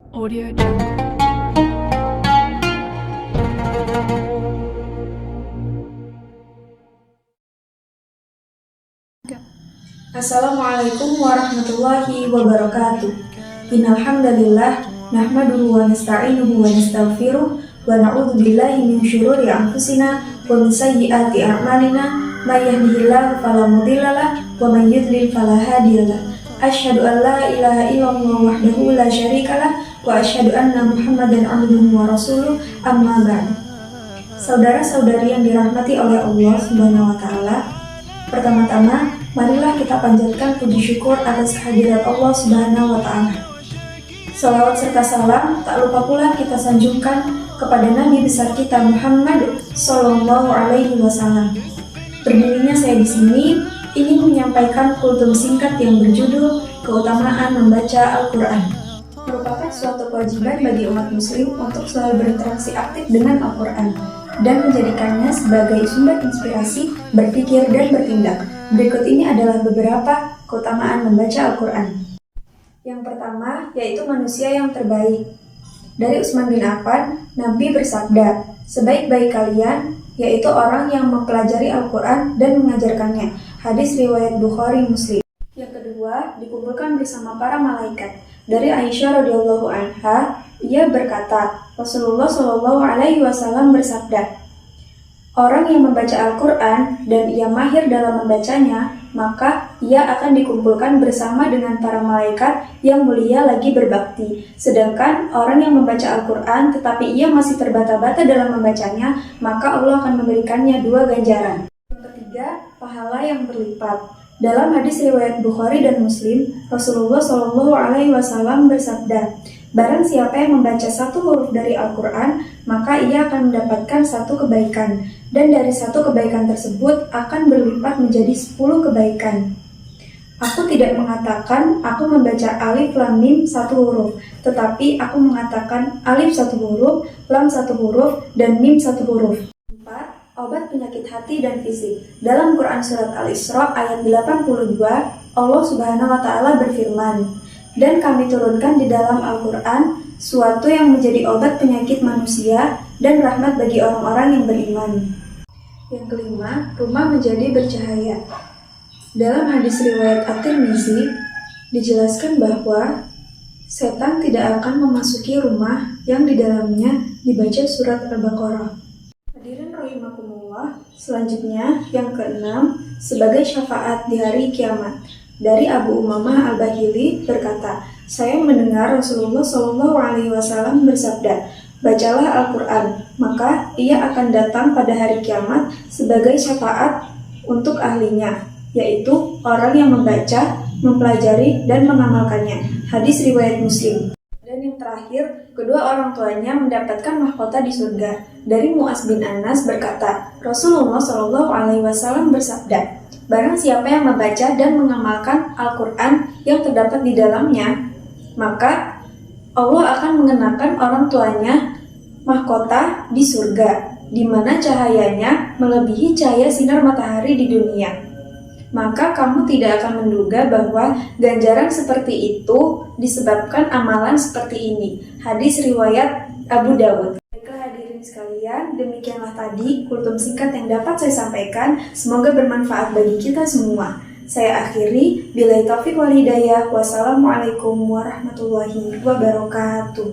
Audio Jungle. Assalamualaikum warahmatullahi wabarakatuh. Innal hamdalillah nahmaduhu wa nasta'inuhu wa nastaghfiruh wa na'udzu billahi min syururi anfusina wa min sayyiati a'malina may yahdihillahu fala mudhillalah wa may yudlil fala hadiyalah. Asyhadu an la ilaha illallah wahdahu la syarikalah wa asyhadu anna Muhammadan abduhu wa rasuluh, amma ba'du. Saudara-saudari yang dirahmati oleh Allah Subhanahu wa taala, pertama-tama marilah kita panjatkan puji syukur atas kehadirat Allah Subhanahu wa taala. Salawat serta salam tak lupa pula kita sanjungkan kepada Nabi besar kita Muhammad Sallallahu Alaihi Wasallam. Berdirinya saya di sini ingin menyampaikan kultum singkat yang berjudul Keutamaan Membaca Al-Quran. Merupakan suatu kewajiban bagi umat muslim untuk selalu berinteraksi aktif dengan Al-Quran dan menjadikannya sebagai sumber inspirasi, berpikir, dan bertindak. Berikut ini adalah beberapa keutamaan membaca Al-Quran. Yang pertama, yaitu manusia yang terbaik. Dari Utsman bin Affan, Nabi bersabda, sebaik-baik kalian, yaitu orang yang mempelajari Al-Quran dan mengajarkannya. Hadis riwayat Bukhari Muslim. Yang kedua, dikumpulkan bersama para malaikat. Dari Aisyah radhiyallahu anha, ia berkata, Rasulullah Shallallahu Alaihi Wasallam bersabda, orang yang membaca Al-Quran dan ia mahir dalam membacanya, maka ia akan dikumpulkan bersama dengan para malaikat yang mulia lagi berbakti. Sedangkan orang yang membaca Al-Quran tetapi ia masih terbata-bata dalam membacanya, maka Allah akan memberikannya 2 ganjaran. Yang ketiga, pahala yang berlipat. Dalam hadis riwayat Bukhari dan Muslim, Rasulullah Shallallahu Alaihi Wasallam bersabda, barang siapa yang membaca 1 huruf dari Al-Quran, maka ia akan mendapatkan 1 kebaikan, dan dari 1 kebaikan tersebut akan berlipat menjadi 10 kebaikan. Aku tidak mengatakan aku membaca alif lam mim 1 huruf, tetapi aku mengatakan alif 1 huruf, lam 1 huruf, dan mim 1 huruf. 4. Obat penyakit hati dan fisik. Dalam Quran Surat Al-Isra ayat 82, Allah Subhanahu wa Ta'ala berfirman, dan kami turunkan di dalam Al-Quran suatu yang menjadi obat penyakit manusia dan rahmat bagi orang-orang yang beriman. Yang kelima, rumah menjadi bercahaya. Dalam hadis riwayat At-Tirmizi dijelaskan bahwa setan tidak akan memasuki rumah yang di dalamnya dibaca surat Al-Baqarah. Hadirin rahimakumullah, selanjutnya yang keenam, sebagai syafaat di hari kiamat. Dari Abu Umamah Al-Bahili berkata, saya mendengar Rasulullah Shallallahu Alaihi Wasallam bersabda, bacalah Al-Quran, maka ia akan datang pada hari kiamat sebagai syafaat untuk ahlinya, yaitu orang yang membaca, mempelajari, dan mengamalkannya. Hadis riwayat Muslim. Dan yang terakhir, kedua orang tuanya mendapatkan mahkota di surga. Dari Mu'az bin Anas berkata, Rasulullah Shallallahu Alaihi Wasallam bersabda, barang siapa yang membaca dan mengamalkan Al-Quran yang terdapat di dalamnya, maka Allah akan mengenakan orang tuanya mahkota di surga, di mana cahayanya melebihi cahaya sinar matahari di dunia. Maka kamu tidak akan menduga bahwa ganjaran seperti itu disebabkan amalan seperti ini. Hadis riwayat Abu Dawud. Baiklah hadirin sekalian, demikianlah tadi kultum singkat yang dapat saya sampaikan. Semoga bermanfaat bagi kita semua. Saya akhiri, billahi taufiq wal hidayah. Wassalamualaikum warahmatullahi wabarakatuh.